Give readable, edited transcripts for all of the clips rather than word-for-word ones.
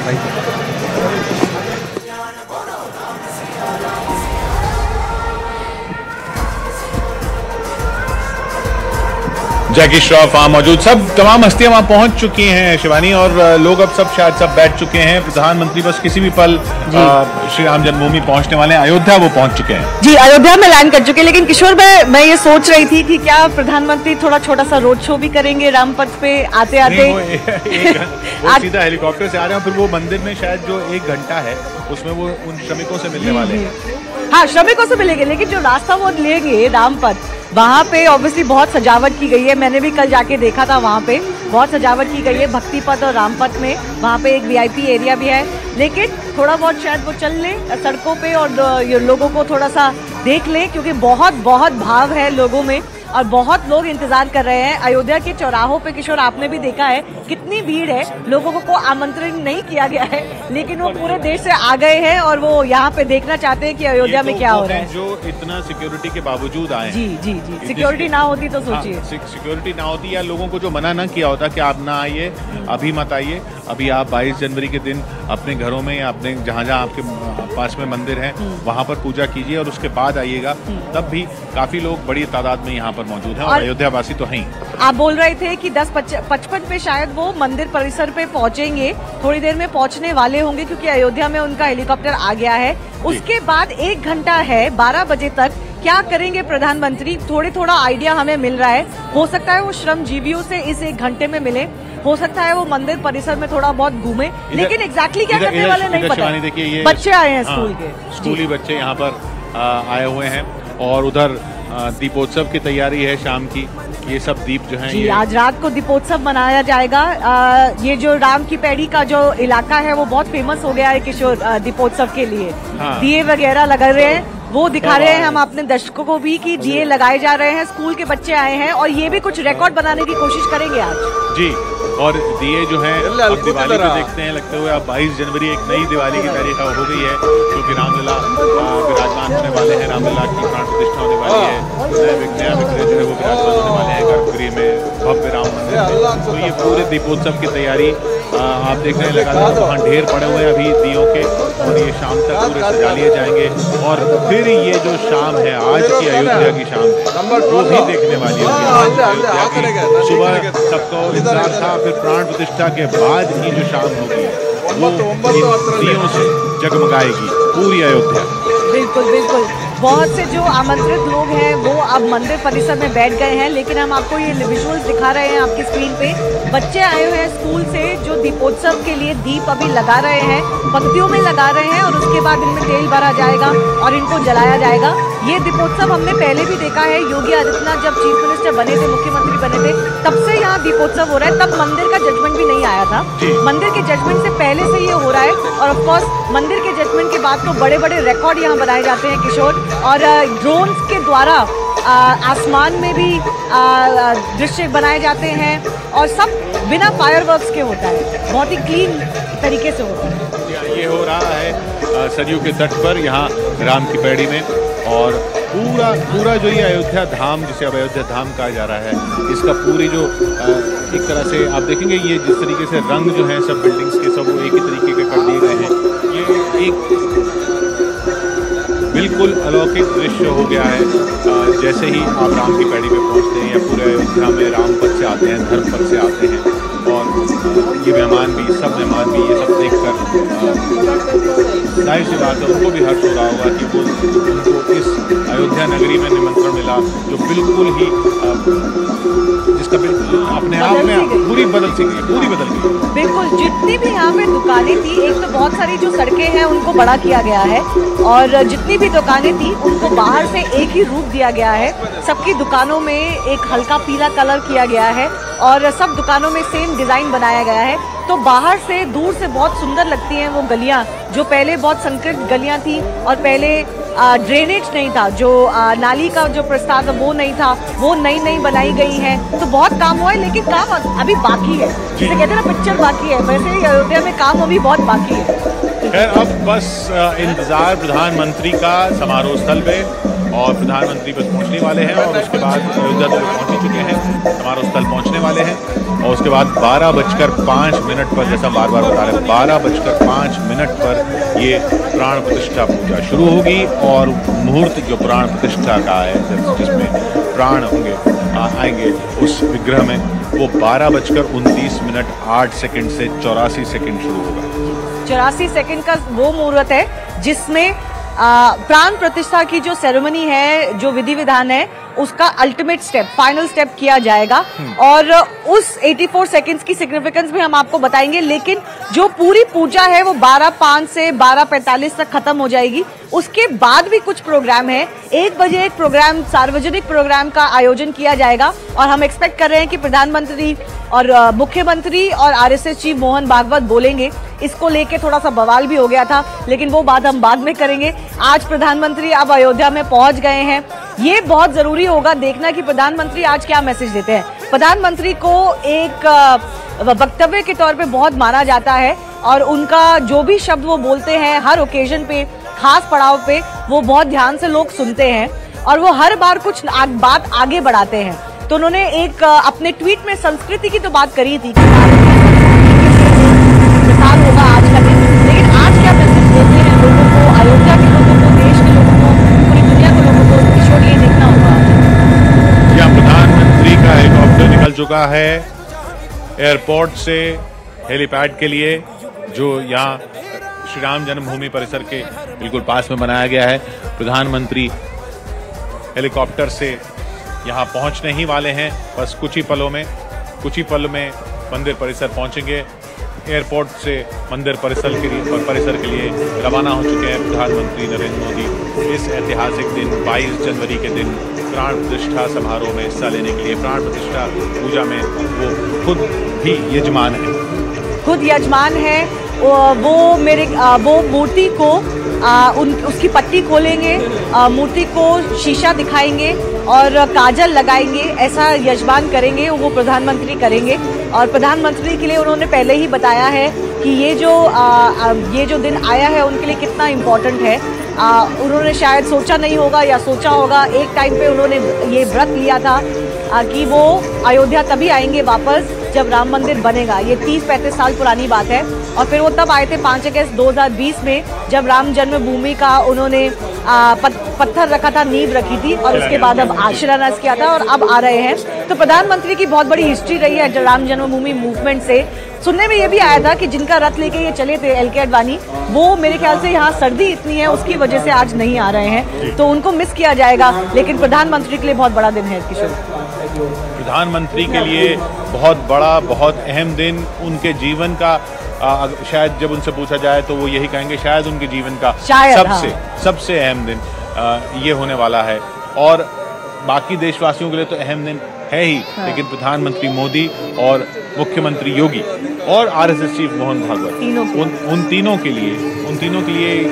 Thank you. जैकी श्रॉफ वहाँ मौजूद, सब तमाम हस्तियां वहाँ पहुंच चुकी हैं शिवानी, और लोग अब सब शायद सब बैठ चुके हैं। प्रधानमंत्री बस किसी भी पल श्री राम जन्मभूमि पहुंचने वाले हैं। अयोध्या वो पहुंच चुके हैं जी, अयोध्या में लैंड कर चुके हैं। लेकिन किशोर भाई, मैं ये सोच रही थी कि क्या प्रधानमंत्री थोड़ा छोटा सा रोड शो भी करेंगे रामपथ पे आते आते? वो सीधा हेलीकॉप्टर से आ रहे हैं, फिर वो मंदिर में शायद जो 1 घंटा है उसमें वो उन श्रमिकों से मिलने वाले हैं। हाँ, श्रमिकों से मिलेंगे, लेकिन जो रास्ता वो लेंगे रामपथ, वहाँ पे ऑब्वियसली बहुत सजावट की गई है। मैंने भी कल जाके देखा था, वहाँ पे बहुत सजावट की गई है भक्ति पथ और रामपथ में। वहाँ पे एक वीआईपी एरिया भी है, लेकिन थोड़ा बहुत शायद वो चल ले सड़कों पे और लोगों को थोड़ा सा देख ले, क्योंकि बहुत बहुत भाव है लोगों में और बहुत लोग इंतजार कर रहे हैं। अयोध्या के चौराहों पे किशोर, आपने भी देखा है कितनी भीड़ है। लोगों को आमंत्रण नहीं किया गया है, लेकिन वो पूरे देश से आ गए हैं और वो यहाँ पे देखना चाहते हैं कि अयोध्या में क्या हो रहा है। जो इतना सिक्योरिटी के बावजूद आए हैं। जी जी जी, सिक्योरिटी ना होती तो सोचिए। सिक्योरिटी ना होती या लोगों को जो मना ना किया होता कि आप ना आइए, अभी मत आइए, अभी आप 22 जनवरी के दिन अपने घरों में या अपने जहाँ जहाँ आपके पास में मंदिर है वहाँ पर पूजा कीजिए और उसके बाद आइएगा, तब भी काफी लोग बड़ी तादाद में यहाँ पर मौजूद हैं और अयोध्या वासी तो हैं। आप बोल रहे थे कि 10:55 पे शायद वो मंदिर परिसर पे पहुंचेंगे, थोड़ी देर में पहुंचने वाले होंगे, क्योंकि अयोध्या में उनका हेलीकॉप्टर आ गया है। उसके बाद 1 घंटा है, 12 बजे तक क्या करेंगे प्रधानमंत्री, थोड़ा आइडिया हमें मिल रहा है। हो सकता है वो श्रमजीवियों से इस 1 घंटे में मिले, हो सकता है वो मंदिर परिसर में थोड़ा बहुत घूमे, लेकिन एग्जैक्टली क्या करने वाले नहीं पता। देखिए, ये बच्चे आए हैं स्कूल के, स्कूली बच्चे यहाँ पर आए हुए हैं और उधर दीपोत्सव की तैयारी है शाम की। ये सब दीप जो हैं, जी, आज रात को दीपोत्सव मनाया जाएगा। ये जो राम की पैड़ी का जो इलाका है वो बहुत फेमस हो गया है किशोर दीपोत्सव के लिए। दिए वगैरह लगा रहे हैं, वो दिखा रहे हैं हम अपने दर्शकों को भी कि दिए लगाए जा रहे हैं। स्कूल के बच्चे आए हैं और ये भी कुछ रिकॉर्ड बनाने की कोशिश करेंगे आज। जी, और दिए जो हैं अब दिवाली को देखते हैं लगते हुए। अब 22 जनवरी एक नई दिवाली की तारीख हो गई है, क्योंकि रामलला विराजमान होने वाले हैं, रामलला की प्राण प्रतिष्ठा होने वाली है, नया विग्रह जो है वो विराजमान होने वाले हैं गर्भगृह में, भव्य राम मंदिर में। तो ये पूरे दीपोत्सव की तैयारी आप देख रहे हैं, लगातार वहाँ ढेर पड़े हुए हैं अभी दियों के, और ये शाम तक पूरे सजा लिए जाएंगे। और फिर ये जो शाम है, आज की अयोध्या की शाम है, वो भी देखने वाली होगी। अयोध्या की सुबह सबको इंतजार था, फिर प्राण प्रतिष्ठा के बाद ही जो शाम होगी वो दियों से जगमगाएगी पूरी अयोध्या। बिल्कुल बिल्कुल, बहुत से जो आमंत्रित लोग हैं वो अब मंदिर परिसर में बैठ गए हैं, लेकिन हम आपको ये विजुअल्स दिखा रहे हैं आपकी स्क्रीन पे। बच्चे आए हुए हैं स्कूल से जो दीपोत्सव के लिए दीप अभी लगा रहे हैं, पंक्तियों में लगा रहे हैं, और उसके बाद इनमें तेल भरा जाएगा और इनको जलाया जाएगा। ये दीपोत्सव हमने पहले भी देखा है, योगी आदित्यनाथ जब चीफ मिनिस्टर बने थे, मुख्यमंत्री बने थे, तब से यहाँ दीपोत्सव हो रहा है। तब मंदिर का जजमेंट भी नहीं आया था, मंदिर के जजमेंट से पहले से ये हो रहा है। और ऑफकोर्स मंदिर के जजमेंट के बाद तो बड़े बड़े रिकॉर्ड यहाँ बनाए जाते हैं किशोर, और ड्रोन्स के द्वारा आसमान में भी दृश्य बनाए जाते हैं, और सब बिना फायरवर्क्स के होता है, बहुत ही क्लीन तरीके से होता है। ये हो रहा है सरयू के तट पर, यहाँ राम की पैड़ी में, और पूरा जो ये अयोध्या धाम, जिसे अब अयोध्या धाम कहा जा रहा है, इसका पूरी जो एक तरह से आप देखेंगे, ये जिस तरीके से रंग जो है सब बिल्डिंग्स के सब वो एक ही तरीके के कर दिए गए हैं। ये एक बिल्कुल अलौकिक दृश्य हो गया है। जैसे ही आप राम की पैड़ी में पहुंचते हैं या पूरे अयोध्या में राम पथ से आते हैं, धर्म पथ से आते हैं, और ये मेहमान भी, सब मेहमान भी ये सब देखकर जाहिर सी बात है उनको भी हर्ष हो रहा होगा कि वो उनको इस अयोध्या नगरी में निमंत्रण मिला, जो बिल्कुल ही जिसका बिल्कुल अपने आप में पूरी बदल गई। बिल्कुल, जितनी भी यहाँ पे दुकानें थी, एक तो बहुत सारी जो सड़कें हैं उनको बड़ा किया गया है, और जितनी भी दुकानें थी उनको बाहर से एक ही रूप दिया गया है। सबकी दुकानों में एक हल्का पीला कलर किया गया है और सब दुकानों में सेम डिजाइन बनाया गया है। तो बाहर से दूर से बहुत सुंदर लगती हैं वो गलियां, जो पहले बहुत संकीर्ण गलियां थी, और पहले ड्रेनेज नहीं था, जो नाली का जो प्रस्ताव वो नहीं था, वो नई बनाई गई है। तो बहुत काम हुआ है, लेकिन काम अभी बाकी है, जिसे कहते हैं ना पिक्चर बाकी है, वैसे ही अयोध्या में काम अभी बहुत बाकी है। खैर, अब बस इंतजार प्रधानमंत्री का समारोह स्थल पे, और प्रधानमंत्री बस पहुंचने वाले हैं और उसके बाद अयोध्या तो पहुंच ही चुके हैं, समारोह स्थल पहुंचने वाले हैं और उसके बाद 12:05 पर, जैसा बार बार बता रहे हैं, 12:05 पर ये प्राण प्रतिष्ठा पूजा शुरू होगी और मुहूर्त जो प्राण प्रतिष्ठा का है, जिसमें प्राण होंगे आएंगे उस विग्रह में, वो 12:29 8 सेकंड से 84 सेकंड शुरू होगा। 84 सेकंड का वो मुहूर्त है जिसमें प्राण प्रतिष्ठा की जो सेरेमनी है, जो विधि विधान है, उसका अल्टीमेट स्टेप, फाइनल स्टेप किया जाएगा और उस 84 सेकंड्स की सिग्निफिकेंस भी हम आपको बताएंगे। लेकिन जो पूरी पूजा है वो 12:05 से 12:45 तक खत्म हो जाएगी। उसके बाद भी कुछ प्रोग्राम है। 1 बजे एक प्रोग्राम, सार्वजनिक प्रोग्राम का आयोजन किया जाएगा और हम एक्सपेक्ट कर रहे हैं कि प्रधानमंत्री और मुख्यमंत्री और आरएसएस चीफ मोहन भागवत बोलेंगे। इसको लेके थोड़ा सा बवाल भी हो गया था, लेकिन वो बात हम बाद में करेंगे। आज प्रधानमंत्री अब अयोध्या में पहुंच गए हैं। ये बहुत जरूरी होगा देखना कि प्रधानमंत्री आज क्या मैसेज देते हैं। प्रधानमंत्री को एक वक्तव्य के तौर पे बहुत माना जाता है और उनका जो भी शब्द वो बोलते हैं हर ओकेजन पे, खास पड़ाव पे, वो बहुत ध्यान से लोग सुनते हैं और वो हर बार कुछ बात आगे बढ़ाते हैं। तो उन्होंने एक अपने ट्वीट में संस्कृति की तो बात करी थी कि मिसाल होगा आज का दिन, लेकिन आज क्या मैसेज देते हैं लोगों को, अयोध्या के लोगों को, देश के लोगों को, पूरी दुनिया के लोगों को, किशोर, ये देखना होगा। यहाँ प्रधानमंत्री का हेलीकॉप्टर निकल चुका है एयरपोर्ट से हेलीपैड के लिए, जो यहाँ श्री राम जन्मभूमि परिसर के बिल्कुल पास में बनाया गया है। प्रधानमंत्री हेलीकॉप्टर से यहाँ पहुँचने ही वाले हैं, बस कुछ ही पल में मंदिर परिसर पहुँचेंगे। एयरपोर्ट से मंदिर परिसर के लिए रवाना हो चुके हैं प्रधानमंत्री नरेंद्र मोदी। इस ऐतिहासिक दिन 22 जनवरी के दिन प्राण प्रतिष्ठा समारोह में हिस्सा लेने के लिए, प्राण प्रतिष्ठा पूजा में वो खुद भी यजमान है। वो मूर्ति को उसकी पट्टी खोलेंगे, मूर्ति को शीशा दिखाएंगे और काजल लगाएंगे, ऐसा यजमान करेंगे, वो प्रधानमंत्री करेंगे। और प्रधानमंत्री के लिए उन्होंने पहले ही बताया है कि ये जो दिन आया है उनके लिए कितना इम्पोर्टेंट है। उन्होंने शायद सोचा नहीं होगा या सोचा होगा, एक टाइम पे उन्होंने ये व्रत लिया था कि वो अयोध्या तभी आएंगे वापस जब राम मंदिर बनेगा। ये 30-35 साल पुरानी बात है और फिर वो तब आए थे 5 अगस्त 2020 में, जब राम जन्मभूमि का उन्होंने पत्थर रखा था, नींव रखी थी और उसके बाद अब शिलान्यास किया था और अब आ रहे हैं। तो प्रधानमंत्री की बहुत बड़ी हिस्ट्री रही है राम जन्मभूमि मूवमेंट से। सुनने में ये भी आया था कि जिनका रथ लेके ये चले थे LK आडवाणी, वो मेरे ख्याल से यहाँ सर्दी इतनी है उसकी वजह से आज नहीं आ रहे हैं, तो उनको मिस किया जाएगा। लेकिन प्रधानमंत्री के लिए बहुत बड़ा दिन है किशोर। प्रधानमंत्री के लिए बहुत बड़ा, बहुत अहम दिन, उनके जीवन का शायद जब उनसे पूछा जाए तो वो यही कहेंगे शायद उनके जीवन का सबसे अहम दिन ये होने वाला है। और बाकी देशवासियों के लिए तो अहम दिन है ही, लेकिन प्रधानमंत्री मोदी और मुख्यमंत्री योगी और आरएसएस चीफ मोहन भागवत, उन तीनों के लिए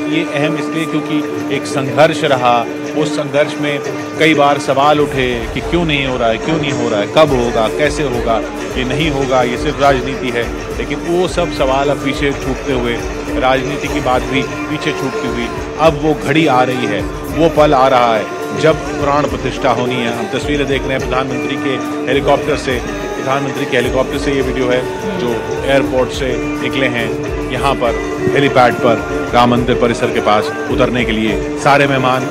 ये अहम इसलिए क्योंकि एक संघर्ष रहा। उस संघर्ष में कई बार सवाल उठे कि क्यों नहीं हो रहा है, कब होगा, कैसे होगा, ये नहीं होगा, ये सिर्फ राजनीति है। लेकिन वो सब सवाल अब पीछे छूटते हुए, राजनीति की बात भी पीछे छूटती हुई, अब वो घड़ी आ रही है, वो पल आ रहा है जब प्राण प्रतिष्ठा होनी है। हम तस्वीरें देख रहे हैं प्रधानमंत्री के हेलीकॉप्टर से ये वीडियो है जो एयरपोर्ट से निकले हैं यहाँ पर हेलीपैड पर राम मंदिर परिसर के पास उतरने के लिए। सारे मेहमान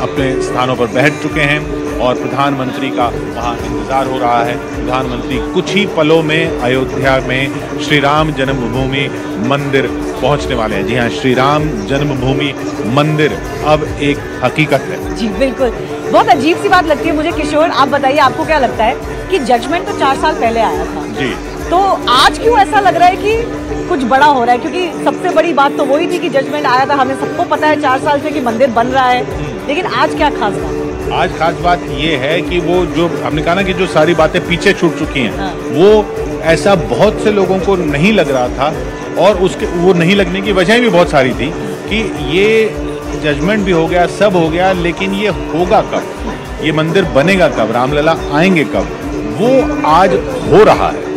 अपने स्थानों पर बैठ चुके हैं और प्रधानमंत्री का वहाँ इंतजार हो रहा है। प्रधानमंत्री कुछ ही पलों में अयोध्या में श्री राम जन्मभूमि मंदिर पहुँचने वाले हैं। जी हाँ, श्री राम जन्मभूमि मंदिर अब एक हकीकत है। जी बिल्कुल, बहुत अजीब सी बात लगती है मुझे किशोर। आप बताइए, आपको क्या लगता है कि जजमेंट तो 4 साल पहले आया था जी, तो आज क्यों ऐसा लग रहा है कि कुछ बड़ा हो रहा है? क्योंकि सबसे बड़ी बात तो वही थी कि जजमेंट आया था, हमें सबको पता है 4 साल से कि मंदिर बन रहा है, लेकिन आज क्या खास बात? आज खास बात ये है कि वो जो हमने कहा ना कि जो सारी बातें पीछे छूट चुकी हैं, वो ऐसा बहुत से लोगों को नहीं लग रहा था और वो नहीं लगने की वजह भी बहुत सारी थी कि ये जजमेंट भी हो गया, सब हो गया, लेकिन ये होगा कब, ये मंदिर बनेगा कब, रामलला आएंगे कब, वो आज हो रहा है।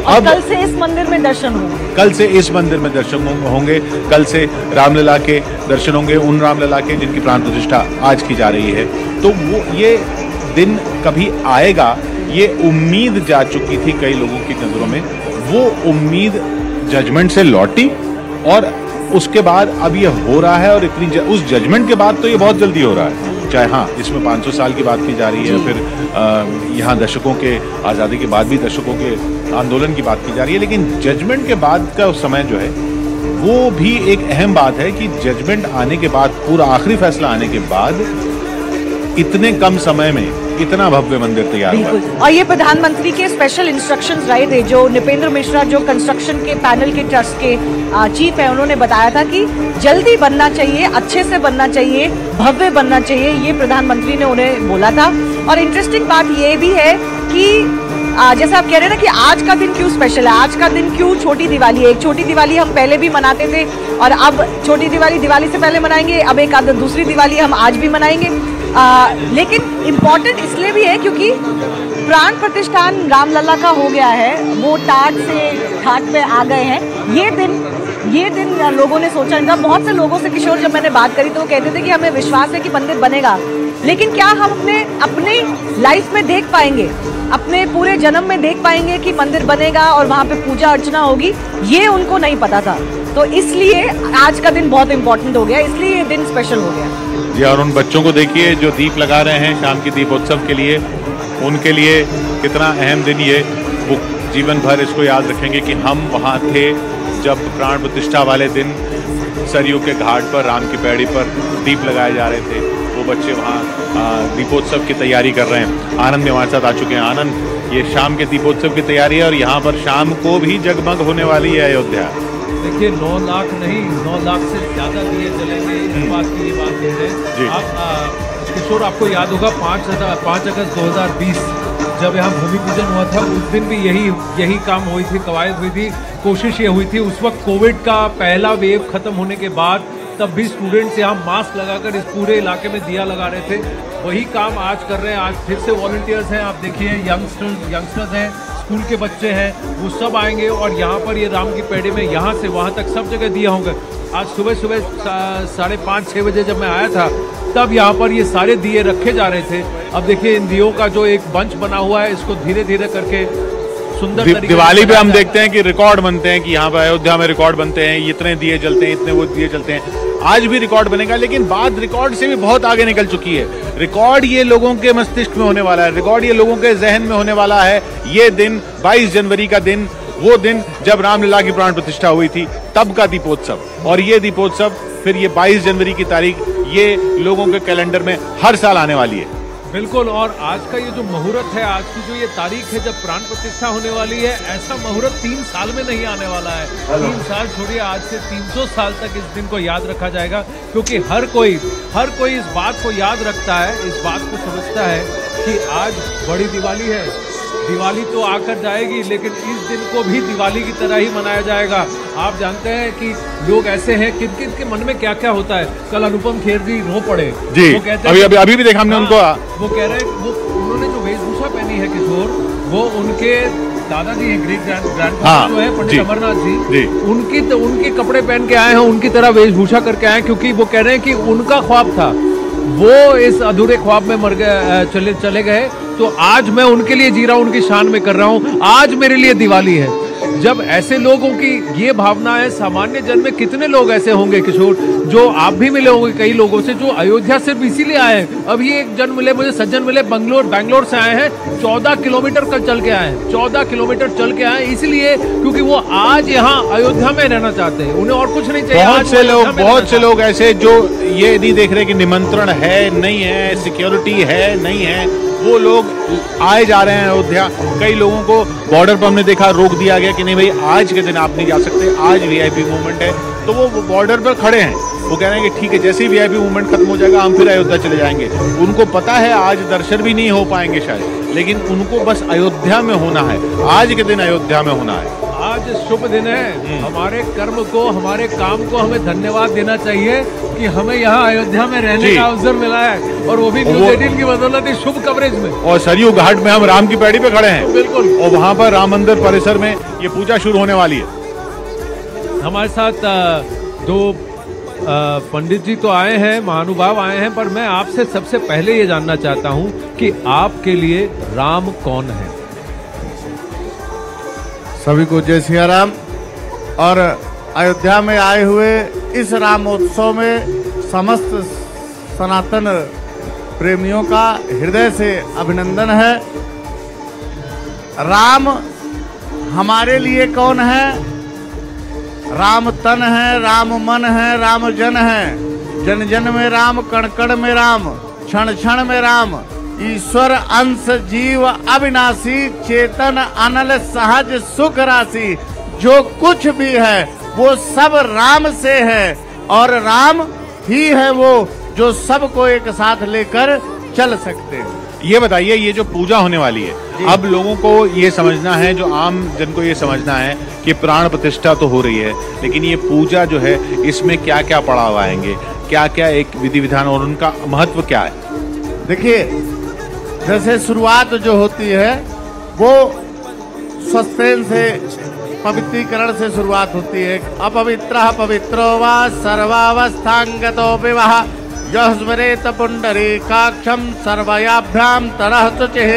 अब कल से इस मंदिर में दर्शन होंगे, कल से इस मंदिर में दर्शन होंगे, कल से रामलला के दर्शन होंगे, उन रामलला के जिनकी प्राण प्रतिष्ठा आज की जा रही है। तो वो ये दिन कभी आएगा, ये उम्मीद जा चुकी थी कई लोगों की नजरों में। वो उम्मीद जजमेंट से लौटी और उसके बाद अब ये हो रहा है, और इतनी उस जजमेंट के बाद तो ये बहुत जल्दी हो रहा है। चाहे हाँ इसमें 500 साल की बात की जा रही है, फिर यहाँ दशकों के आज़ादी के बाद भी दशकों के आंदोलन की बात की जा रही है, लेकिन जजमेंट के बाद का समय जो है वो भी एक अहम बात है कि जजमेंट आने के बाद, पूरा आखिरी फैसला आने के बाद इतने कम समय में इतना भव्य मंदिर तैयार हुआ। और ये प्रधानमंत्री के स्पेशल इंस्ट्रक्शंस रहे थे, जो निपेंद्र मिश्रा जो कंस्ट्रक्शन के पैनल के ट्रस्ट के चीफ है, उन्होंने बताया था कि जल्दी बनना चाहिए, अच्छे से बनना चाहिए, भव्य बनना चाहिए, ये प्रधानमंत्री ने उन्हें बोला था। और इंटरेस्टिंग बात ये भी है कि जैसे आप कह रहे हैं ना कि आज का दिन क्यों स्पेशल है, आज का दिन क्यों छोटी दिवाली है। एक छोटी दिवाली हम पहले भी मनाते थे और अब छोटी दिवाली दिवाली से पहले मनाएंगे, अब एक आध दूसरी दिवाली हम आज भी मनाएंगे। लेकिन इम्पोर्टेंट इसलिए भी है क्योंकि प्राण प्रतिष्ठान रामलला का हो गया है, वो टाट से ठाट पे आ गए हैं। ये दिन लोगों ने सोचा नहीं था। बहुत से लोगों से किशोर जब मैंने बात करी तो वो कहते थे कि हमें विश्वास है कि मंदिर बनेगा, लेकिन क्या हम अपने लाइफ में देख पाएंगे, अपने पूरे जन्म में देख पाएंगे कि मंदिर बनेगा और वहाँ पे पूजा अर्चना होगी, ये उनको नहीं पता था। तो इसलिए आज का दिन बहुत इम्पोर्टेंट हो गया, इसलिए ये दिन स्पेशल हो गया जी। और उन बच्चों को देखिए जो दीप लगा रहे हैं शाम की दीपोत्सव के लिए, उनके लिए कितना अहम दिन ये, वो जीवन भर इसको याद रखेंगे कि हम वहाँ थे जब प्राण प्रतिष्ठा वाले दिन सरयू के घाट पर, राम की पैड़ी पर दीप लगाए जा रहे थे। वो बच्चे वहाँ दीपोत्सव की तैयारी कर रहे हैं। आनंद भी हमारे साथ आ चुके हैं। आनंद, ये शाम के दीपोत्सव की तैयारी है और यहाँ पर शाम को भी जगमग होने वाली है अयोध्या। देखिए 9 लाख नहीं, 9 लाख से ज़्यादा दिए जलेंगे, इस बात की ये बात कह रहे हैं आप। किशोर, आपको याद होगा 5 अगस्त 2020 जब यहाँ भूमि पूजन हुआ था, उस दिन भी यही काम हुई थी, कवायद हुई थी, कोशिश ये हुई थी। उस वक्त कोविड का पहला वेव खत्म होने के बाद तब भी स्टूडेंट्स यहाँ मास्क लगाकर इस पूरे इलाके में दिया लगा रहे थे। वही काम आज कर रहे हैं। आज फिर से वॉलंटियर्स हैं, आप देखिए यंगस्टर्स हैं, स्कूल के बच्चे हैं, वो सब आएंगे और यहाँ पर ये राम की पैड़ी में यहाँ से वहाँ तक सब जगह दिया होंगे। आज सुबह 5:30-6 बजे जब मैं आया था तब यहाँ पर ये सारे दिए रखे जा रहे थे। अब देखिए इन दियों का जो एक बंच बना हुआ है, इसको धीरे धीरे करके सुंदर तरीके दिवाली पे हम देखते हैं कि रिकॉर्ड बनते हैं कि यहाँ पर अयोध्या में रिकॉर्ड बनते हैं, इतने दिए जलते हैं, इतने वो दिए जलते हैं। आज भी रिकॉर्ड बनेगा, लेकिन बात रिकॉर्ड से भी बहुत आगे निकल चुकी है। रिकॉर्ड ये लोगों के मस्तिष्क में होने वाला है, रिकॉर्ड ये लोगों के जहन में होने वाला है। ये दिन 22 जनवरी का दिन, वो दिन जब रामलला की प्राण प्रतिष्ठा हुई थी, तब का दीपोत्सव। और ये दीपोत्सव फिर ये 22 जनवरी की तारीख ये लोगों के कैलेंडर में हर साल आने वाली है। बिल्कुल। और आज का ये जो मुहूर्त है, आज की जो ये तारीख है जब प्राण प्रतिष्ठा होने वाली है, ऐसा मुहूर्त 3 साल में नहीं आने वाला है। 3 साल छोड़िए, आज से 300 साल तक इस दिन को याद रखा जाएगा, क्योंकि हर कोई इस बात को याद रखता है, इस बात को समझता है कि आज बड़ी दिवाली है। दिवाली तो आकर जाएगी, लेकिन इस दिन को भी दिवाली की तरह ही मनाया जाएगा। आप जानते हैं कि लोग ऐसे हैं, किन किन के मन में क्या क्या होता है। कल अनुपम खेर जी रो पड़े जी, वो कहते हैं अभी भी देखा हमने उनको। वो कह रहे हैं उन्होंने जो वेशभूषा पहनी है किशोर, वो उनके दादाजी हैं, ग्रेट ग्रैंडफादर जो है पंडित अमरनाथ जी, उनके कपड़े पहन के आए हैं, उनकी तरह वेशभूषा करके आए हैं, क्योंकि वो कह रहे हैं कि उनका ख्वाब था, वो इस अधूरे ख्वाब में मर गए, चले गए। तो आज मैं उनके लिए जी रहा हूँ, उनकी शान में कर रहा हूँ। आज मेरे लिए दिवाली है। जब ऐसे लोगों की ये भावना है, सामान्य जन में कितने लोग ऐसे होंगे किशोर, जो आप भी मिले होंगे कई लोगों से, जो अयोध्या सिर्फ इसीलिए आए हैं। अभी एक जन मिले मुझे, सज्जन मिले, बैंगलोर से आए हैं, 14 किलोमीटर कल चल के आए हैं, 14 किलोमीटर चल के आए इसलिए क्योंकि वो आज यहाँ अयोध्या में रहना चाहते हैं, उन्हें और कुछ नहीं चाहिए। बहुत से लोग ऐसे जो ये नहीं देख रहे कि निमंत्रण है नहीं है, सिक्योरिटी है नहीं है, वो लोग आए जा रहे हैं अयोध्या। कई लोगों को बॉर्डर पर हमने देखा, रोक दिया गया कि नहीं भाई आज के दिन आप नहीं जा सकते, आज वीआईपी मूवमेंट है। तो वो बॉर्डर पर खड़े हैं, वो कह रहे हैं कि ठीक है, जैसे ही वीआईपी मूवमेंट खत्म हो जाएगा हम फिर अयोध्या चले जाएंगे। उनको पता है आज दर्शन भी नहीं हो पाएंगे शायद, लेकिन उनको बस अयोध्या में होना है, आज के दिन अयोध्या में होना है। आज आज शुभ दिन है। हमारे कर्म को, हमारे काम को हमें धन्यवाद देना चाहिए कि हमें यहाँ अयोध्या में रहने का अवसर मिला है, और वो भी न्यूज़ 18 की बदौलत इस शुभ कवरेज में। और सरयू घाट में हम राम की पैड़ी पे खड़े हैं। बिल्कुल। और वहाँ पर राम मंदिर परिसर में ये पूजा शुरू होने वाली है। हमारे साथ दो पंडित जी तो आए हैं, महानुभाव आए हैं, पर मैं आपसे सबसे पहले ये जानना चाहता हूं कि आपके लिए राम कौन है? सभी को जय सिया राम। और अयोध्या में आए हुए इस रामोत्सव में समस्त सनातन प्रेमियों का हृदय से अभिनंदन है। राम हमारे लिए कौन है? राम तन है, राम मन है, राम जन है। जन जन में राम, कण कण में राम, क्षण क्षण में राम। ईश्वर अंश जीव अविनाशी, चेतन अनल सहज सुख राशि। जो कुछ भी है वो सब राम से है, और राम ही है वो जो सबको एक साथ लेकर चल सकते हैं। ये बताइए, ये जो पूजा होने वाली है, अब लोगों को ये समझना है, जो आम जन को ये समझना है कि प्राण प्रतिष्ठा तो हो रही है, लेकिन ये पूजा जो है इसमें क्या क्या पड़ाव आएंगे, क्या क्या एक विधि विधान और उनका महत्व क्या है? देखिए, जैसे शुरुआत जो होती है वो स्वस्तेन से, पवित्रीकरण से शुरुआत होती है। अपवित्रः पवित्रो वा सर्वावस्थांगतो विवाह यः स्मरेत पुंडरीकाक्षं सर्वयाभ्यां तरः शुचिः।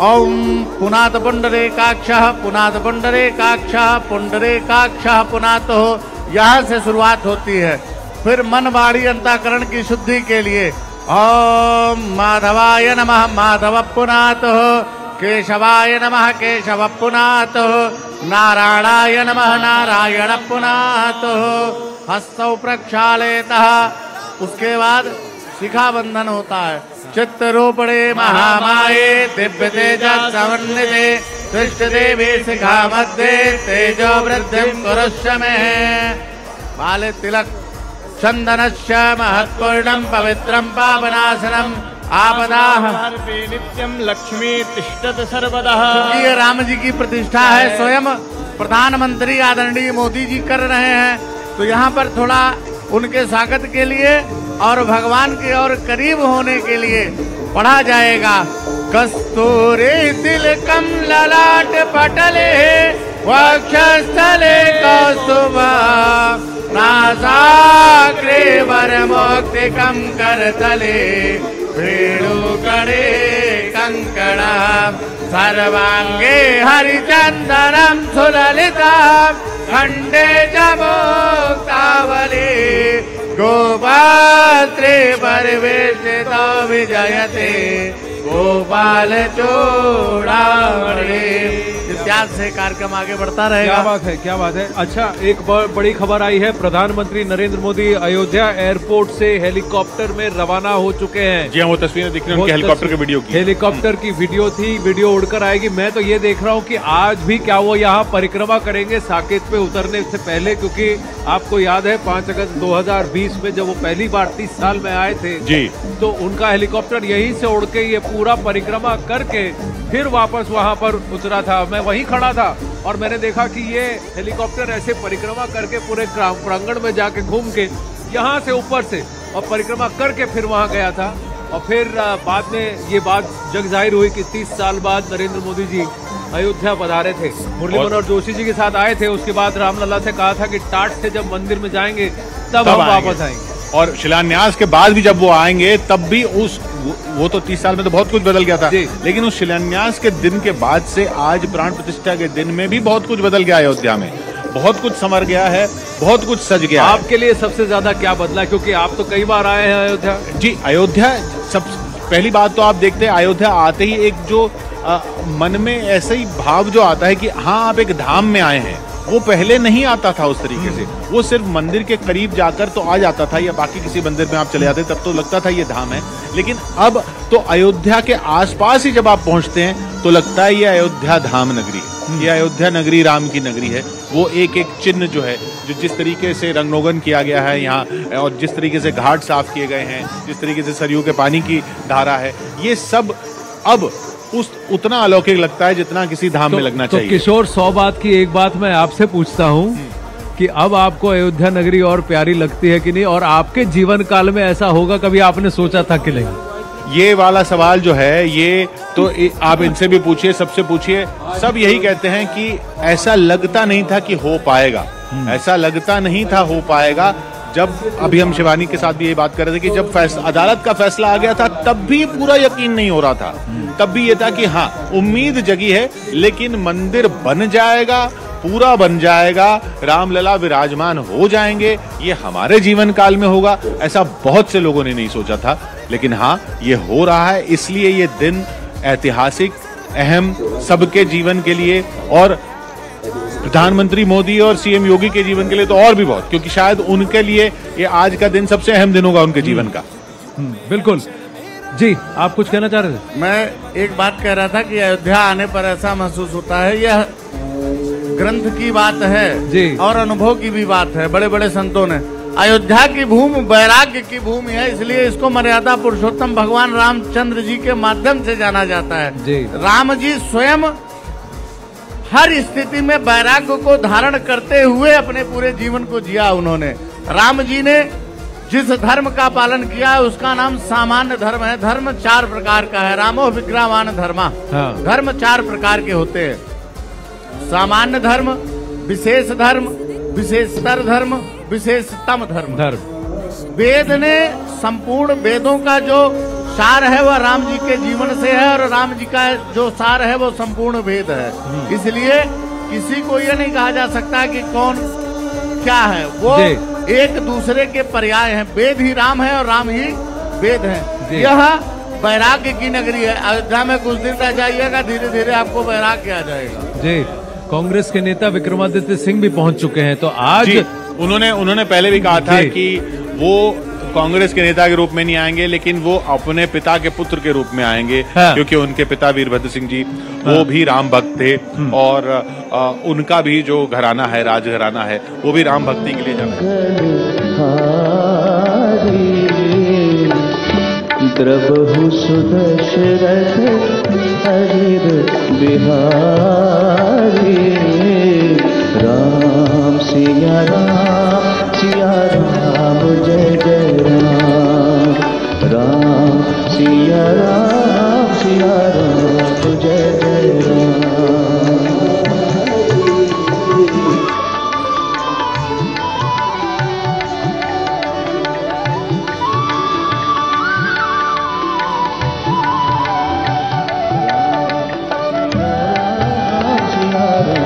ओम पुनात पुंडरीकाक्षः, पुनात पुंडरीकाक्षः, पुंडरीकाक्षः पुनातो। यहाँ से शुरुआत होती है। फिर मन वाणी अंतःकरण की शुद्धि के लिए ओम माधवाय नमः, माधव पुनातो। केशवाय नमः, केशव पुनातो। नारायणाय नमः, नारायण पुनातो। हस्तौ प्रक्षालयतः। उसके बाद शिखा बंधन होता है। चित्तरूपणे महामाये दिव्य तेज समन्विते कृष्ण देवी शिखा मध्य तेजो वृद्धिं कुरुष्व मे। बाले तिलक चंदनस्य महत्पूर्णं पवित्रं पावनाशनम् आपदाः नित्यं लक्ष्मी तिष्ठत सर्वदा। ये राम जी की प्रतिष्ठा है, स्वयं प्रधानमंत्री आदरणीय मोदी जी कर रहे हैं। तो यहाँ पर थोड़ा उनके स्वागत के लिए और भगवान के और करीब होने के लिए पढ़ा जाएगा। कस्तूरी तिलकम ललाट पटले वक्षस्थले कौस्तुभा नासाग्रे वरमौक्तिकं करतले वेणुकणे कंकणा सर्वांगे हरिचंदनं सुललिता खंडे च मुक्तावली गोपात्रे परिवेशितो विजयते गोपाल चूड़ामणि। इत्यादि से कार्यक्रम आगे बढ़ता रहेगा। क्या बात है, क्या बात है। अच्छा, एक बड़ी खबर आई है। प्रधानमंत्री नरेंद्र मोदी अयोध्या एयरपोर्ट से हेलीकॉप्टर में रवाना हो चुके हैं। जी हाँ, वो तस्वीरें दिख रही हैं हेलीकॉप्टर की वीडियो की। हेलीकॉप्टर की वीडियो थी, वीडियो उड़कर आएगी। मैं तो ये देख रहा हूँ कि आज भी क्या वो यहाँ परिक्रमा करेंगे साकेत पे उतरने से पहले, क्योंकि आपको याद है 5 अगस्त 2020 में जब वो पहली बार 30 साल में आए थे जी, तो उनका हेलीकॉप्टर यहीं से उड़ के ये पूरा परिक्रमा करके फिर वापस वहां पर उतरा था। मैं वहीं खड़ा था और मैंने देखा कि ये हेलीकॉप्टर ऐसे परिक्रमा करके पूरे प्रांगण में जाके घूम के यहाँ से ऊपर से और परिक्रमा करके फिर वहां गया था। और फिर बाद में ये बात जग जाहिर हुई कि 30 साल बाद नरेंद्र मोदी जी अयोध्या पधारे थे। मुरली मनोहर जोशी जी के साथ आए थे। उसके बाद रामलला से कहा था कि टाट से जब मंदिर में जाएंगे तब हम वापस आएंगे। और शिलान्यास के बाद भी जब वो आएंगे तब भी वो तो 30 साल में तो बहुत कुछ बदल गया था, लेकिन उस शिलान्यास के दिन के बाद से आज प्राण प्रतिष्ठा के दिन में भी बहुत कुछ बदल गया। अयोध्या में बहुत कुछ संवर गया है, बहुत कुछ सज गया। आपके लिए सबसे ज्यादा क्या बदला, क्योंकि आप तो कई बार आए हैं अयोध्या? जी, अयोध्या सब पहली बात तो आप देखते हैं, अयोध्या आते ही एक जो मन में ऐसा ही भाव जो आता है कि हाँ आप एक धाम में आए हैं, वो पहले नहीं आता था उस तरीके से। वो सिर्फ मंदिर के करीब जाकर तो आ जाता था, या बाकी किसी मंदिर में आप चले जाते तब तो लगता था ये धाम है। लेकिन अब तो अयोध्या के आसपास ही जब आप पहुंचते हैं तो लगता है ये अयोध्या धाम नगरी है, ये अयोध्या नगरी राम की नगरी है। वो एक एक चिन्ह जो है, जो जिस तरीके से रंगरोगन किया गया है यहाँ, और जिस तरीके से घाट साफ किए गए हैं, जिस तरीके से सरयू के पानी की धारा है, ये सब अब उतना अलौकिक लगता है जितना किसी धाम में लगना चाहिए। तो किशोर, 100 बात की एक बात मैं आपसे पूछता हूँ कि अब आपको अयोध्या नगरी और प्यारी लगती है कि नहीं, और आपके जीवन काल में ऐसा होगा कभी आपने सोचा था कि नहीं? ये वाला सवाल जो है ये तो आप इनसे भी पूछिए, सबसे पूछिए, सब यही कहते हैं कि ऐसा लगता नहीं था कि हो पाएगा, ऐसा लगता नहीं था हो पाएगा। जब अभी हम शिवानी के साथ भी ये बात कर रहे थे कि जब अदालत का फैसला आ गया था तब भी पूरा यकीन नहीं हो रहा था, तब भी ये था कि हाँ उम्मीद जगी है, लेकिन मंदिर बन जाएगा, पूरा बन जाएगा, रामलला विराजमान हो जाएंगे, ये हमारे जीवन काल में होगा, ऐसा बहुत से लोगों ने नहीं सोचा था। लेकिन हाँ ये हो रहा है, इसलिए ये दिन ऐतिहासिक, अहम सबके जीवन के लिए, और प्रधानमंत्री मोदी और सीएम योगी के जीवन के लिए तो और भी बहुत, क्योंकि शायद उनके लिए ये आज का दिन सबसे अहम दिन होगा उनके जीवन का। बिल्कुल जी, आप कुछ कहना चाह रहे थे? मैं एक बात कह रहा था कि अयोध्या आने पर ऐसा महसूस होता है, यह ग्रंथ की बात है जी, और अनुभव की भी बात है। बड़े बड़े संतों ने, अयोध्या की भूमि वैराग्य की भूमि है, इसलिए इसको मर्यादा पुरुषोत्तम भगवान रामचंद्र जी के माध्यम से जाना जाता है जी। राम जी स्वयं हर स्थिति में वैराग्य को धारण करते हुए अपने पूरे जीवन को जिया उन्होंने। राम जी ने जिस धर्म का पालन किया है उसका नाम सामान्य धर्म है। धर्म 4 प्रकार का है, रामो विग्रहवान धर्मा। हाँ। धर्म 4 प्रकार के होते हैं, सामान्य धर्म, विशेष धर्म, विशेषतर धर्म, विशेषतम धर्म। वेद ने संपूर्ण वेदों का जो सार है वह राम जी के जीवन से है, और राम जी का जो सार है वो संपूर्ण वेद है। इसलिए किसी को ये नहीं कहा जा सकता कि कौन क्या है, वो एक दूसरे के पर्याय हैं। वेद ही राम है और राम ही वेद है। यह वैराग्य की नगरी है। अयोध्या में कुछ दिन रह जाइएगा, धीरे धीरे आपको वैराग्य आ जाएगा। जी, कांग्रेस के नेता विक्रमादित्य सिंह भी पहुंच चुके हैं, तो आज उन्होंने पहले भी कहा था कि वो कांग्रेस के नेता के रूप में नहीं आएंगे, लेकिन वो अपने पिता के पुत्र के रूप में आएंगे। हाँ। क्योंकि उनके पिता वीरभद्र सिंह जी वो भी राम भक्त थे, और उनका भी जो घराना है, राजघराना है, वो भी राम भक्ति के लिए जाना द्रवहु सुदशरथ हरिर बिहारी राम सिया राम जय जय राम, राम सिया राम जय जय राम। सिया राम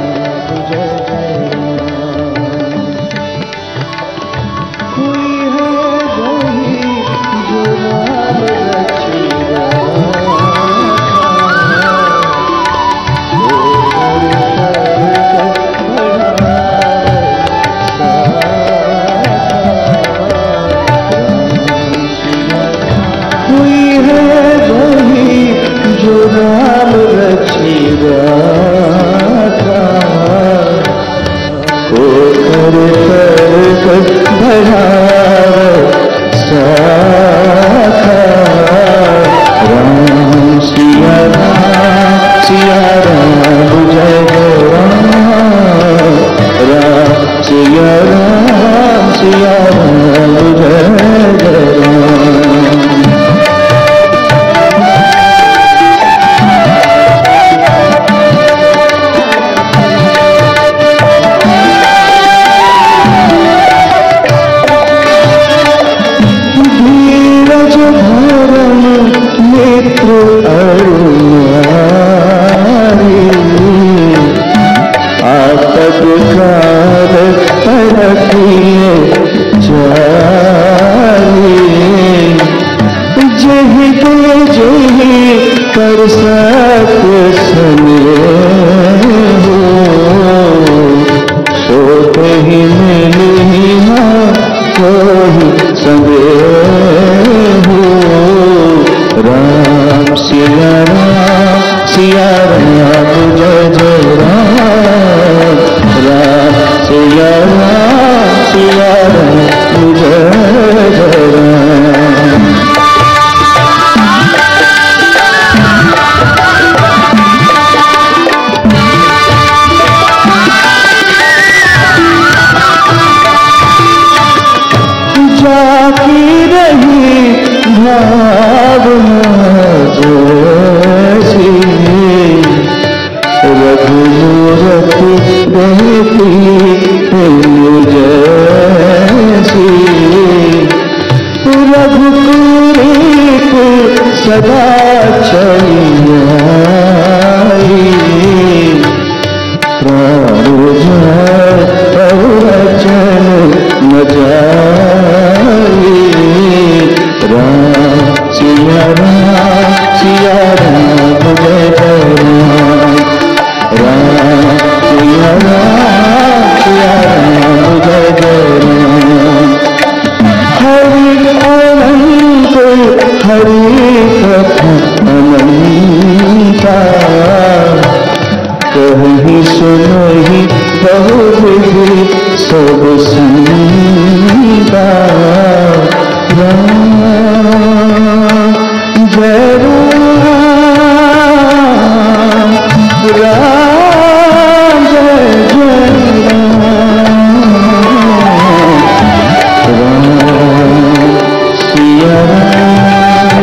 सीता राम जय राम राम जय सिया राम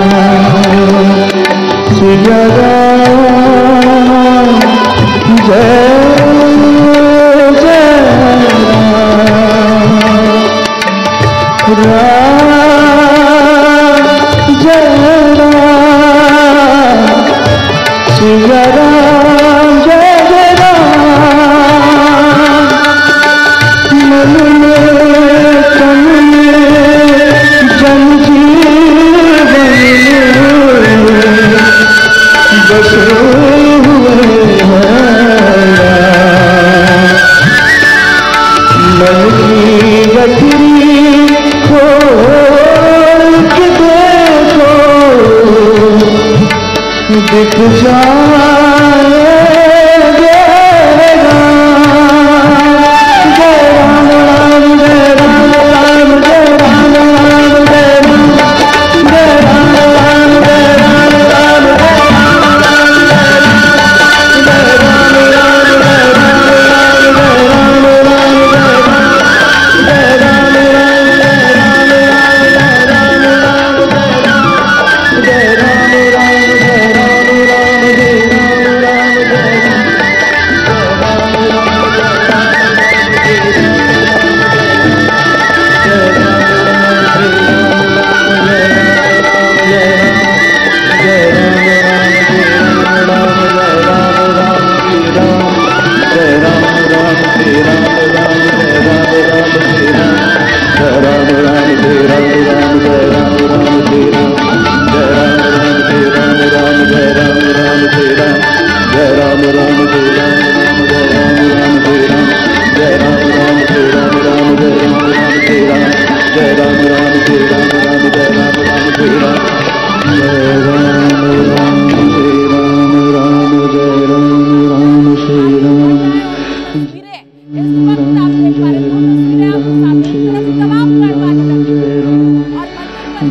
जय दिख जाएंगे जय राम राम जय राम राम जय राम राम जय राम जय राम राम जय राम राम जय राम राम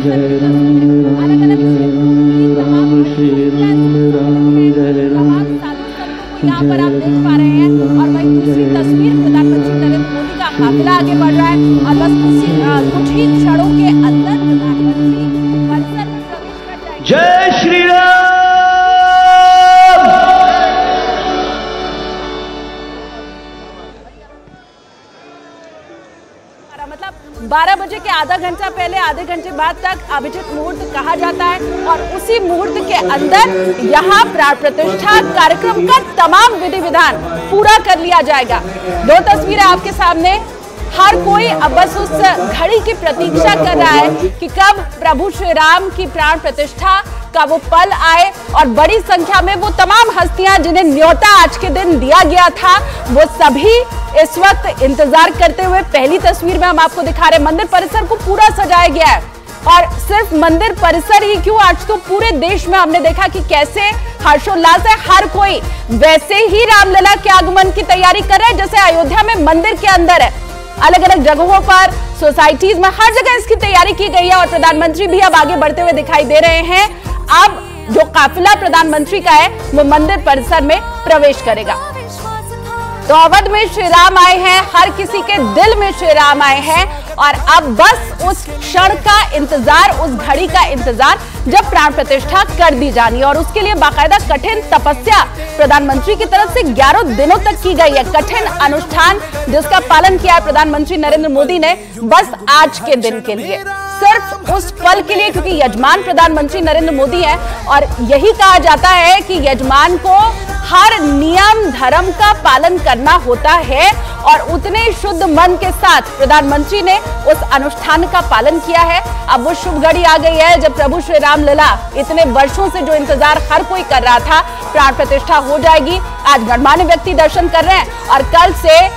जय राम राम जय राम जय राम यहाँ पर आप देख पा रहे हैं और वही दूसरी तस्वीर प्रधानमंत्री नरेंद्र मोदी का काफिला आगे बढ़ रहा है और बस कुछ ही क्षणों के अंदर प्रधानमंत्री परिसर में प्रवेश कर जाएंगे। जय श्री राम। मतलब 12 बजे के आधा घंटा पहले आधे घंटे बाद तक अभिजीत मुहूर्त कहा जाता है और उसी मुहूर्त के अंदर यहाँ प्राण प्रतिष्ठा कार्यक्रम का तमाम विधि विधान पूरा कर लिया जाएगा। दो तस्वीरें आपके सामने, हर कोई अब बस उस घड़ी की प्रतीक्षा कर रहा है कि कब प्रभु श्री राम की प्राण प्रतिष्ठा का वो पल आए और बड़ी संख्या में वो तमाम हस्तियां जिन्हें न्योता आज के दिन दिया गया था वो सभी इस वक्त इंतजार करते हुए। पहली तस्वीर में हम आपको दिखा रहे हैं मंदिर परिसर को पूरा सजाया गया है और सिर्फ मंदिर परिसर ही क्यों, आज तो पूरे देश में हमने देखा कि कैसे हर्षोल्लास है, हर कोई वैसे ही रामलला के आगमन की तैयारी कर रहा है जैसे अयोध्या में मंदिर के अंदर है। अलग अलग जगहों पर, सोसाइटीज में, हर जगह इसकी तैयारी की गई है और प्रधानमंत्री भी अब आगे बढ़ते हुए दिखाई दे रहे हैं। अब जो काफिला प्रधानमंत्री का है वो मंदिर परिसर में प्रवेश करेगा। तो अवध में श्री राम आए हैं, हर किसी के दिल में श्री राम आए हैं और अब बस उस क्षण का इंतजार, उस घड़ी का इंतजार जब प्राण प्रतिष्ठा कर दी जानी है और उसके लिए बाकायदा कठिन तपस्या प्रधानमंत्री की तरफ से 11 दिनों तक की गई है। कठिन अनुष्ठान जिसका पालन किया है प्रधानमंत्री नरेंद्र मोदी ने बस आज के दिन के लिए, सिर्फ उस पल के लिए, क्योंकि यजमान प्रधानमंत्री नरेंद्र मोदी हैं और यही कहा जाता है कि यजमान को हर नियम धर्म का पालन करना होता है और उतने शुद्ध मन के साथ प्रधानमंत्री ने उस अनुष्ठान का पालन किया है। अब वो शुभ घड़ी आ गई है जब प्रभु श्री राम लला इतने वर्षों से जो इंतजार हर कोई कर रहा था, प्राण प्रतिष्ठा हो जाएगी। आज गणमान्य व्यक्ति दर्शन कर रहे हैं और कल से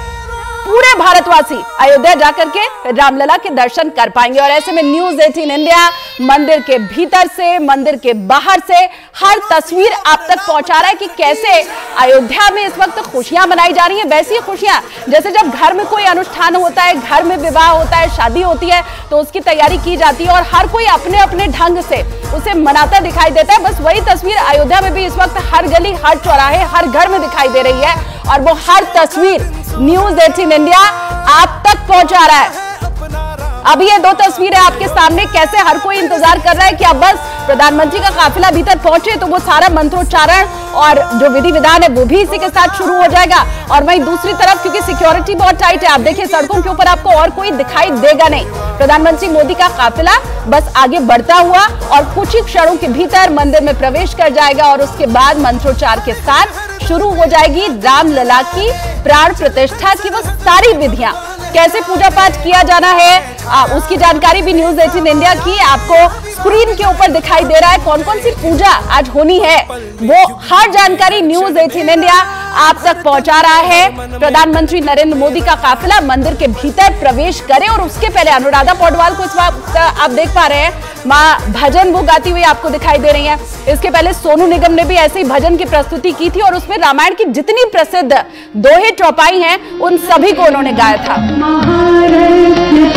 पूरे भारतवासी अयोध्या जाकर के रामलला के दर्शन कर पाएंगे। और ऐसे में न्यूज़ 18 इंडिया मंदिर के भीतर से, मंदिर के बाहर से हर तस्वीर आप तक पहुंचा रहा है कि कैसे अयोध्या में इस वक्त खुशियां मनाई जा रही हैं। वैसी खुशियां जैसे जब घर में कोई अनुष्ठान होता है, घर में विवाह होता है, शादी होती है, तो उसकी तैयारी की जाती है और हर कोई अपने अपने ढंग से उसे मनाता दिखाई देता है। बस वही तस्वीर अयोध्या में भी इस वक्त हर गली, हर चौराहे, हर घर में दिखाई दे रही है और वो हर तस्वीर न्यूज़ 18 इंडिया आप तक पहुंचा रहा है। अभी ये 2 तस्वीरें आपके सामने, कैसे हर कोई इंतजार कर रहा है कि अब बस प्रधानमंत्री का काफिला भीतर पहुंचे तो वो सारा मंत्रोच्चारण और जो विधि विधान है वो भी इसी के साथ शुरू हो जाएगा। और वहीं दूसरी तरफ क्योंकि सिक्योरिटी बहुत टाइट है, आप देखिए सड़कों के ऊपर आपको और कोई दिखाई देगा नहीं। प्रधानमंत्री मोदी का काफिला बस आगे बढ़ता हुआ और कुछ ही क्षणों के भीतर मंदिर में प्रवेश कर जाएगा और उसके बाद मंत्रोच्चार के साथ शुरू हो जाएगी रामलला की प्राण प्रतिष्ठा की वो सारी विधियां। कैसे पूजा पाठ किया जाना है उसकी जानकारी भी न्यूज़ 18 इंडिया की आपको स्क्रीन के ऊपर दिखाई दे रहा है। कौन कौन सी पूजा आज होनी है वो हर जानकारी न्यूज़ 18 इंडिया आप तक पहुंचा रहा है। प्रधानमंत्री नरेंद्र मोदी का काफिला मंदिर के भीतर प्रवेश करे और उसके पहले अनुराधा पौडवाल को इस वक्त आप देख पा रहे हैं, मां भजन वो गाती हुई आपको दिखाई दे रही है। इसके पहले सोनू निगम ने भी ऐसे ही भजन की प्रस्तुति की थी और उसमें रामायण की जितनी प्रसिद्ध दोहे चौपाई हैं उन सभी को उन्होंने गाया था। महारत्न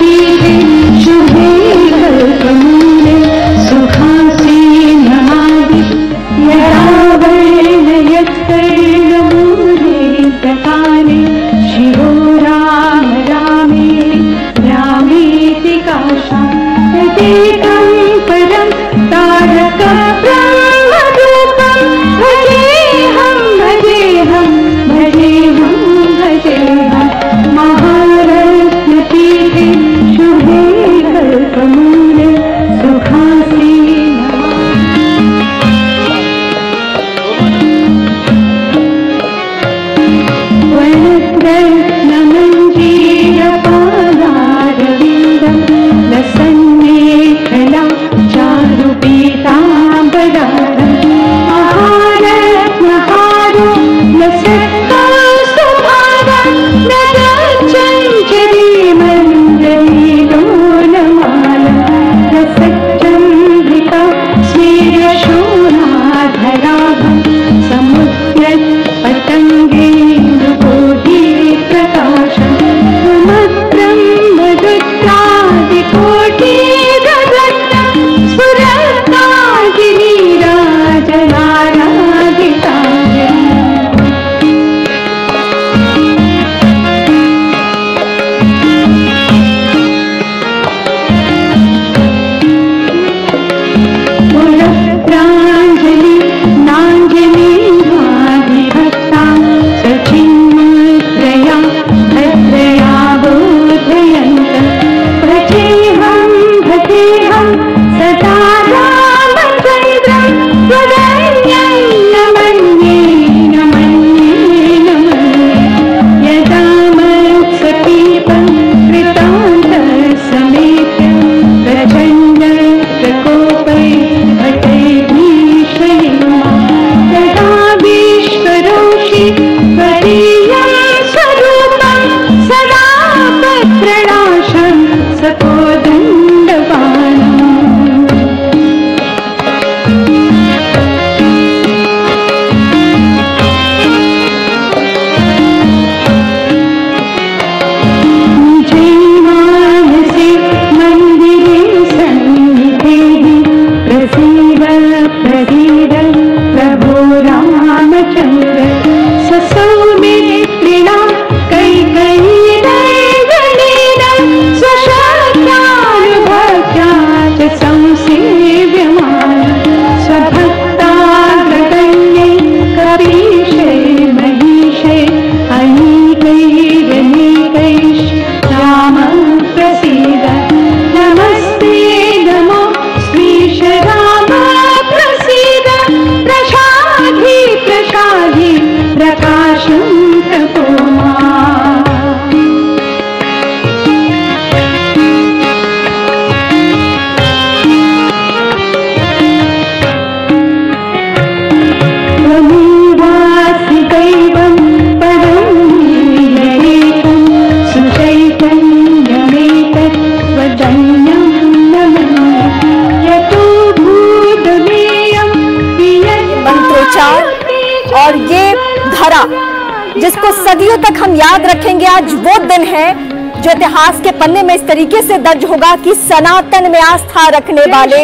जिसको सदियों तक हम याद रखेंगे। आज वो दिन है जो इतिहास के पन्ने में इस तरीके से दर्ज होगा कि सनातन में आस्था रखने वाले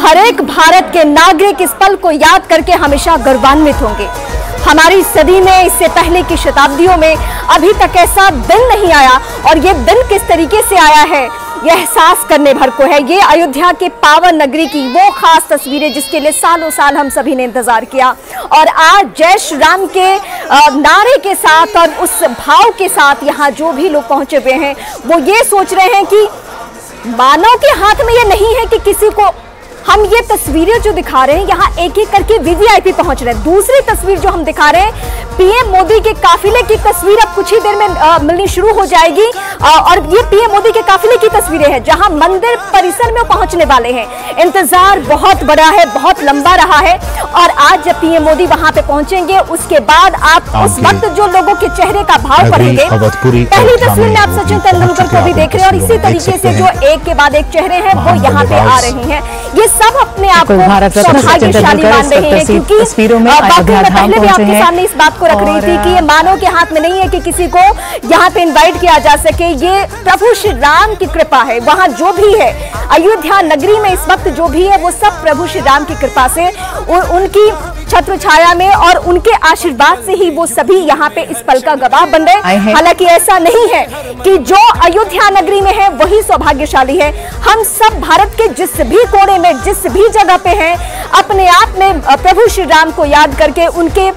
हर एक भारत के नागरिक इस पल को याद करके हमेशा गौरवान्वित होंगे। हमारी सदी में, इससे पहले की शताब्दियों में अभी तक ऐसा दिन नहीं आया, और ये दिन किस तरीके से आया है यह एहसास करने भर को है। ये अयोध्या के पावन नगरी की वो खास तस्वीरें जिसके लिए सालों साल हम सभी ने इंतजार किया, और आज जय श्री राम के नारे के साथ और उस भाव के साथ यहाँ जो भी लोग पहुंचे हुए हैं वो ये सोच रहे हैं कि मानव के हाथ में ये नहीं है कि किसी को हम ये तस्वीरें जो दिखा रहे हैं यहाँ एक एक करके वीवीआईपी पहुंच रहे हैं। दूसरी तस्वीर जो हम दिखा रहे हैं पीएम मोदी के काफिले की तस्वीर अब कुछ ही देर में मिलनी शुरू हो जाएगी, और ये पीएम मोदी के काफिले की तस्वीरें हैं जहां मंदिर परिसर में पहुंचने वाले हैं। इंतजार बहुत बड़ा है, बहुत लंबा रहा है, और आज जब पीएम मोदी वहां पे पहुंचेंगे उसके बाद आप उस वक्त जो लोगों के चेहरे का भाव पढ़ेंगे। पहली तस्वीर में आप सचिन तेंदुलकर को भी देख रहे हैं, और इसी तरीके से जो एक के बाद एक चेहरे हैं वो यहाँ पे आ रहे हैं। ये सब अपने आप को सौभाग्यशाली मान रहे हैं, क्योंकि पहले भी आपके सामने इस बात को रख रही थी कि ये मानव के हाथ में नहीं है कि किसी को यहाँ पे इनवाइट किया जा सके। ये प्रभु श्री राम की कृपा है। वहाँ जो भी है अयोध्या नगरी में इस वक्त जो भी है वो सब प्रभु श्री राम की कृपा से, उनकी छत्र छाया में और उनके आशीर्वाद से ही वो सभी यहाँ पे इस पल का गवाह बन रहे। हालांकि ऐसा नहीं है कि जो अयोध्या नगरी में है वही सौभाग्यशाली है। हम सब भारत के जिस भी कोने में, जिस भी जगह पे हैं, अपने आप में प्रभु श्री राम को याद करके, उनके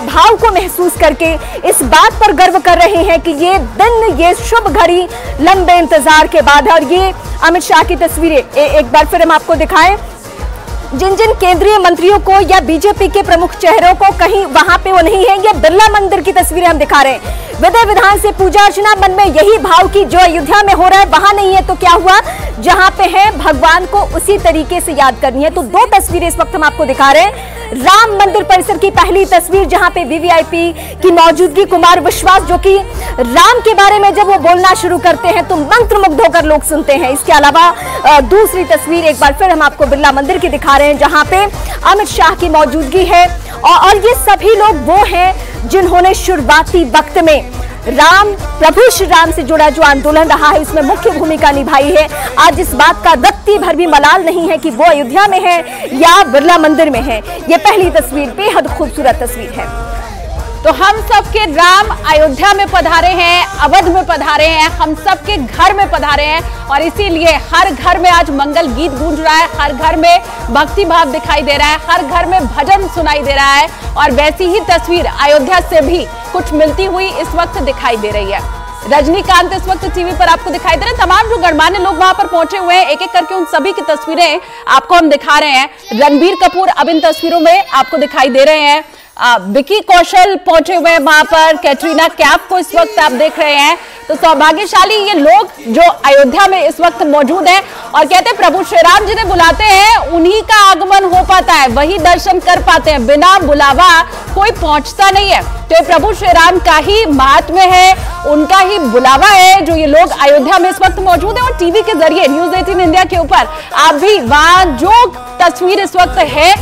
भाव को महसूस करके इस बात पर गर्व कर रहे हैं कि ये दिन, ये शुभ घड़ी लंबे इंतजार के बाद है। और ये अमित शाह की तस्वीरें एक बार फिर हम आपको दिखाएं। जिन जिन केंद्रीय मंत्रियों को या बीजेपी के प्रमुख चेहरों को कहीं वहां पे वो नहीं है, ये बिरला मंदिर की तस्वीरें हम दिखा रहे हैं। विधि विधान से पूजा अर्चना, मन में यही भाव की जो अयोध्या में हो रहा है वहां नहीं है तो क्या हुआ, जहां पे है भगवान को उसी तरीके से याद करनी है। तो दो तस्वीरें इस वक्त हम आपको दिखा रहे हैं। राम मंदिर परिसर की पहली तस्वीर जहां पे वीवीआईपी की मौजूदगी, कुमार विश्वास जो कि राम के बारे में जब वो बोलना शुरू करते हैं तो मंत्रमुग्ध होकर लोग सुनते हैं। इसके अलावा दूसरी तस्वीर एक बार फिर हम आपको बिरला मंदिर की दिखा रहे हैं जहां पे अमित शाह की मौजूदगी है, और ये सभी लोग वो हैं जिन्होंने शुरुआती वक्त में राम, प्रभु श्री राम से जुड़ा जो आंदोलन रहा है उसमें मुख्य भूमिका निभाई है। आज इस बात का रत्ती भर भी मलाल नहीं है कि वो अयोध्या में है या बिरला मंदिर में है। ये पहली तस्वीर बेहद खूबसूरत तस्वीर है। तो हम सबके राम अयोध्या में पधारे हैं, अवध में पधारे हैं, हम सबके घर में पधारे हैं, और इसीलिए हर घर में आज मंगल गीत गूंज रहा है, हर घर में भक्ति भाव दिखाई दे रहा है, हर घर में भजन सुनाई दे रहा है। और वैसी ही तस्वीर अयोध्या से भी कुछ मिलती हुई इस वक्त दिखाई दे रही है। रजनीकांत इस वक्त टीवी पर आपको दिखाई दे रहे हैं। तमाम जो गणमान्य लोग वहां पर पहुंचे हुए हैं, एक एक करके उन सभी की तस्वीरें आपको हम दिखा रहे हैं। रणबीर कपूर अब इन तस्वीरों में आपको दिखाई दे रहे हैं। विकी कौशल पहुंचे हुए हैं वहां पर, कैटरीना कैफ को इस वक्त आप देख रहे हैं। तो सौभाग्यशाली ये लोग जो अयोध्या में इस वक्त मौजूद हैं, और कहते हैं प्रभु श्री राम जिन्हें बुलाते हैं उन्हीं का आगमन हो पाता है, वही दर्शन कर पाते हैं, बिना बुलावा कोई पहुंचता नहीं है। तो ये प्रभु श्री राम का ही महात्म्य है, उनका ही बुलावा है जो ये लोग अयोध्या में इस वक्त मौजूद है। और टीवी के जरिए न्यूज़ 18 इंडिया के ऊपर आप भी वहां जो तस्वीर इस वक्त है